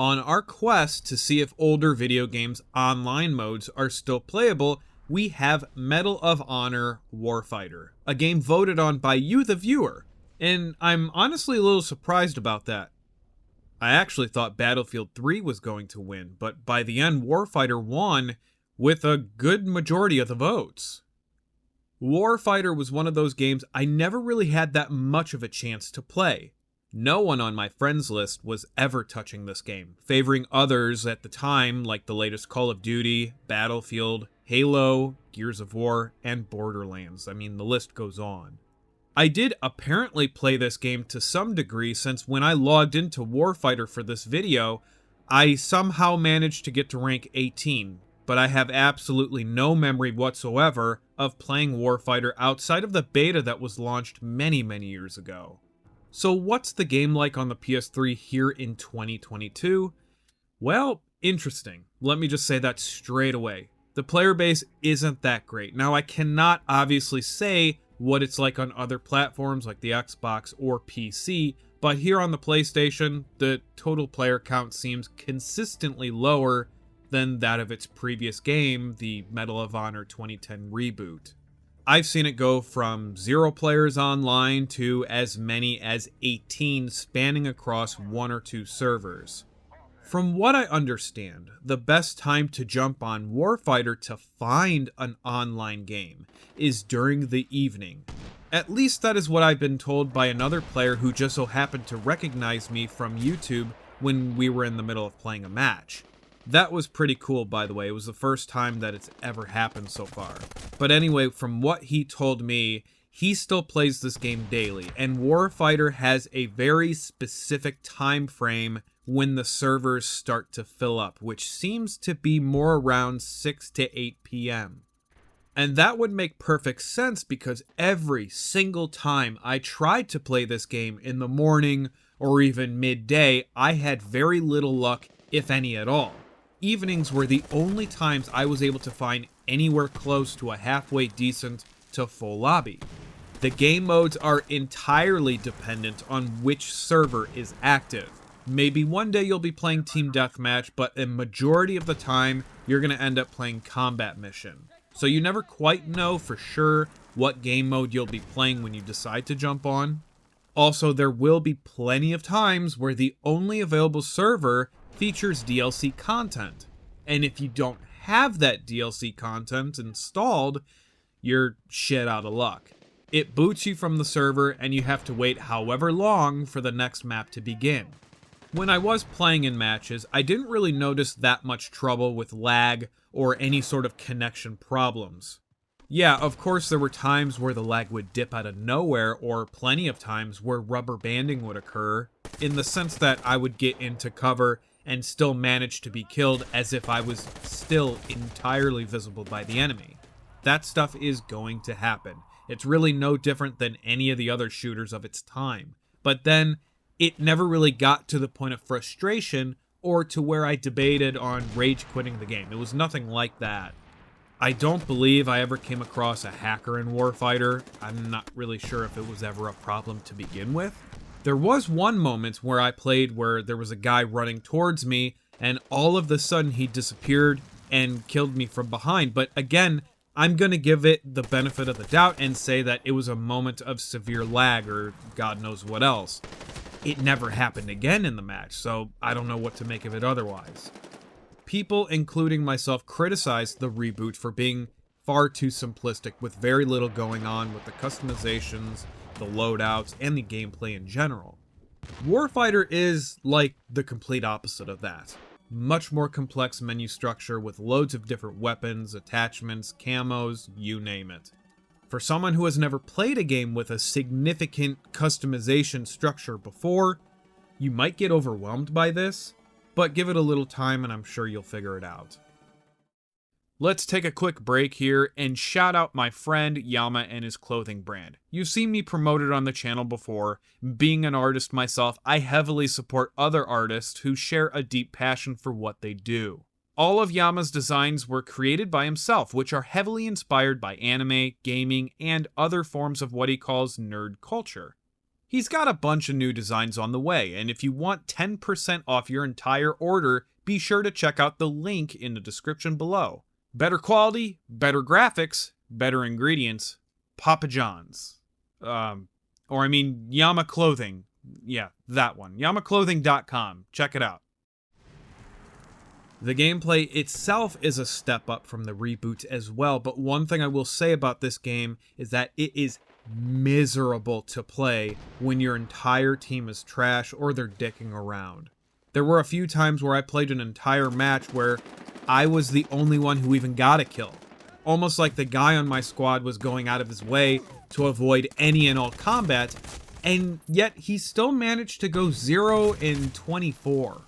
On our quest to see if older video games' online modes are still playable, we have Medal of Honor Warfighter, a game voted on by you, the viewer, and I'm honestly a little surprised about that. I actually thought Battlefield 3 was going to win, but by the end, Warfighter won with a good majority of the votes. Warfighter was one of those games I never really had that much of a chance to play. No one on my friends list was ever touching this game, favoring others at the time like the latest Call of Duty, Battlefield, Halo, Gears of War, and Borderlands. I mean, the list goes on. I did apparently play this game to some degree, since when I logged into Warfighter for this video, I somehow managed to get to rank 18, but I have absolutely no memory whatsoever of playing Warfighter outside of the beta that was launched many years ago. So what's the game like on the PS3 here in 2022? Well, interesting. Let me just say that straight away. The player base isn't that great. Now, I cannot obviously say what it's like on other platforms like the Xbox or PC, but here on the PlayStation, the total player count seems consistently lower than that of its previous game, the Medal of Honor 2010 reboot. I've seen it go from 0 players online to as many as 18, spanning across 1 or 2 servers. From what I understand, the best time to jump on Warfighter to find an online game is during the evening. At least that is what I've been told by another player who just so happened to recognize me from YouTube when we were in the middle of playing a match. That was pretty cool, by the way. It was the first time that it's ever happened so far. But anyway, from what he told me, he still plays this game daily, and Warfighter has a very specific time frame when the servers start to fill up, which seems to be more around 6 to 8 p.m. And that would make perfect sense, because every single time I tried to play this game in the morning or even midday, I had very little luck, if any at all. Evenings were the only times I was able to find anywhere close to a halfway decent to full lobby. The game modes are entirely dependent on which server is active. Maybe one day you'll be playing Team Deathmatch, but a majority of the time you're going to end up playing Combat Mission. So you never quite know for sure what game mode you'll be playing when you decide to jump on. Also, there will be plenty of times where the only available server features DLC content. And if you don't have that DLC content installed, you're shit out of luck. It boots you from the server and you have to wait however long for the next map to begin. When I was playing in matches, I didn't really notice that much trouble with lag or any sort of connection problems. Yeah, of course there were times where the lag would dip out of nowhere, or plenty of times where rubber banding would occur, in the sense that I would get into cover and still manage to be killed as if I was still entirely visible by the enemy. That stuff is going to happen. It's really no different than any of the other shooters of its time. But then, it never really got to the point of frustration or to where I debated on rage quitting the game. It was nothing like that. I don't believe I ever came across a hacker in Warfighter. I'm not really sure if it was ever a problem to begin with. There was one moment where I played where there was a guy running towards me, and all of a sudden he disappeared and killed me from behind. But again, I'm going to give it the benefit of the doubt and say that it was a moment of severe lag, or God knows what else. It never happened again in the match, so I don't know what to make of it otherwise. People, including myself, criticized the reboot for being far too simplistic, with very little going on with the customizations, the loadouts, and the gameplay in general. Warfighter is like the complete opposite of that. Much more complex menu structure with loads of different weapons, attachments, camos, you name it. For someone who has never played a game with a significant customization structure before, you might get overwhelmed by this, but give it a little time and I'm sure you'll figure it out. Let's take a quick break here and shout out my friend Yahma and his clothing brand. You've seen me promote it on the channel before. Being an artist myself, I heavily support other artists who share a deep passion for what they do. All of Yahma's designs were created by himself, which are heavily inspired by anime, gaming, and other forms of what he calls nerd culture. He's got a bunch of new designs on the way, and if you want 10% off your entire order, be sure to check out the link in the description below. Better quality, better graphics, better ingredients, Papa John's. Yahma Clothing. Yeah, that one. YahmaClothing.com. Check it out. The gameplay itself is a step up from the reboot as well, but one thing I will say about this game is that it is miserable to play when your entire team is trash or they're dicking around. There were a few times where I played an entire match where I was the only one who even got a kill. Almost like the guy on my squad was going out of his way to avoid any and all combat, and yet he still managed to go 0-24.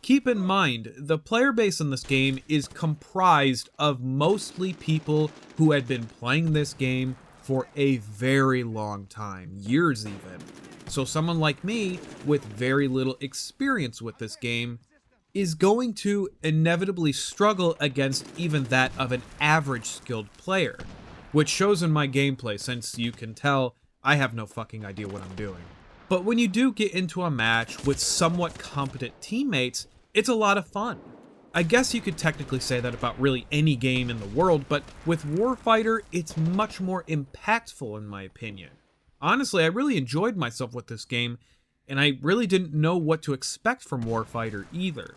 Keep in mind, the player base in this game is comprised of mostly people who had been playing this game for a very long time, years even. So someone like me, with very little experience with this game, is going to inevitably struggle against even that of an average skilled player, which shows in my gameplay since you can tell I have no fucking idea what I'm doing. But when you do get into a match with somewhat competent teammates, it's a lot of fun. I guess you could technically say that about really any game in the world, but with Warfighter, it's much more impactful in my opinion. Honestly, I really enjoyed myself with this game, and I really didn't know what to expect from Warfighter either.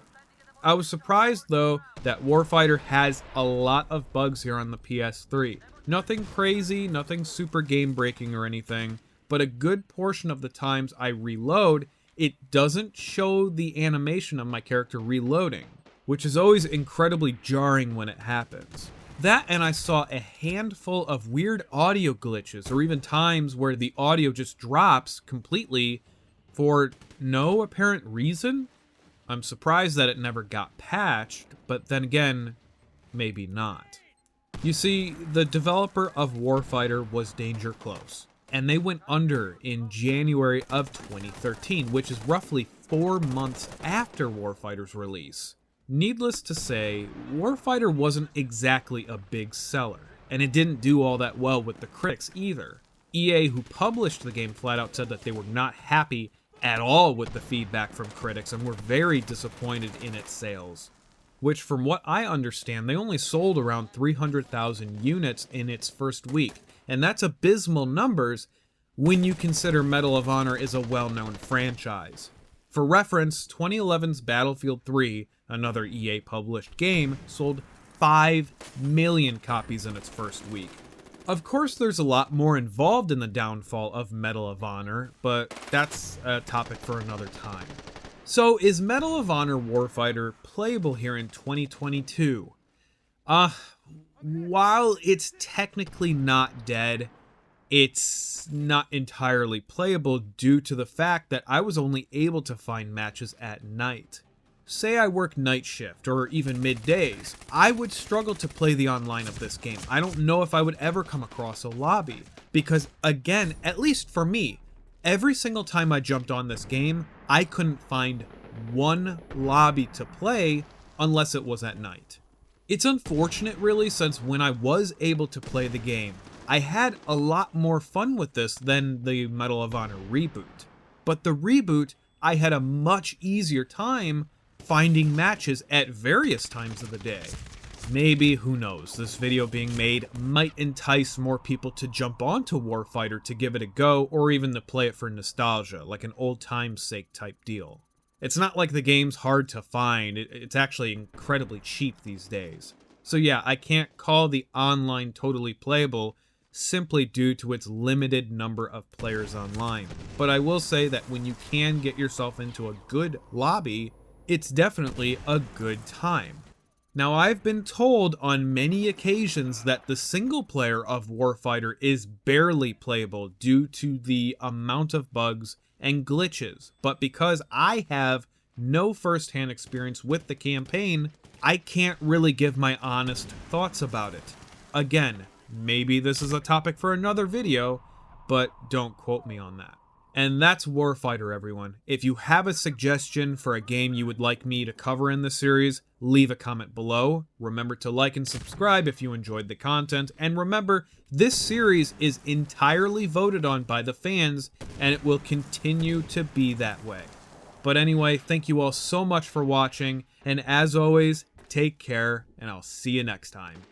I was surprised though that Warfighter has a lot of bugs here on the PS3. Nothing crazy, nothing super game breaking or anything, but a good portion of the times I reload, it doesn't show the animation of my character reloading, which is always incredibly jarring when it happens. That, and I saw a handful of weird audio glitches, or even times where the audio just drops completely for no apparent reason. I'm surprised that it never got patched, but then again, maybe not. You see, the developer of Warfighter was Danger Close, and they went under in January of 2013, which is roughly 4 months after Warfighter's release. Needless to say, Warfighter wasn't exactly a big seller, and it didn't do all that well with the critics either. EA, who published the game, flat out said that they were not happy at all with the feedback from critics and were very disappointed in its sales. Which, from what I understand, they only sold around 300,000 units in its first week, and that's abysmal numbers when you consider Medal of Honor is a well-known franchise. For reference, 2011's Battlefield 3, another EA-published game, sold 5 million copies in its first week. Of course, there's a lot more involved in the downfall of Medal of Honor, but that's a topic for another time. So, is Medal of Honor Warfighter playable here in 2022? While it's technically not dead, it's not entirely playable due to the fact that I was only able to find matches at night. Say I work night shift or even middays, I would struggle to play the online of this game. I don't know if I would ever come across a lobby because, again, at least for me, every single time I jumped on this game, I couldn't find one lobby to play unless it was at night. It's unfortunate really, since when I was able to play the game, I had a lot more fun with this than the Medal of Honor reboot. But the reboot, I had a much easier time finding matches at various times of the day. Maybe, who knows, this video being made might entice more people to jump onto Warfighter to give it a go, or even to play it for nostalgia, like an old time's sake type deal. It's not like the game's hard to find, it's actually incredibly cheap these days. So yeah, I can't call the online totally playable simply due to its limited number of players online. But I will say that when you can get yourself into a good lobby, it's definitely a good time. Now, I've been told on many occasions that the single player of Warfighter is barely playable due to the amount of bugs and glitches, but because I have no first-hand experience with the campaign, I can't really give my honest thoughts about it. Again, maybe this is a topic for another video, but don't quote me on that. And that's Warfighter, everyone. If you have a suggestion for a game you would like me to cover in the series, leave a comment below. Remember to like and subscribe if you enjoyed the content. And remember, this series is entirely voted on by the fans, and it will continue to be that way. But anyway, thank you all so much for watching, and as always, take care, and I'll see you next time.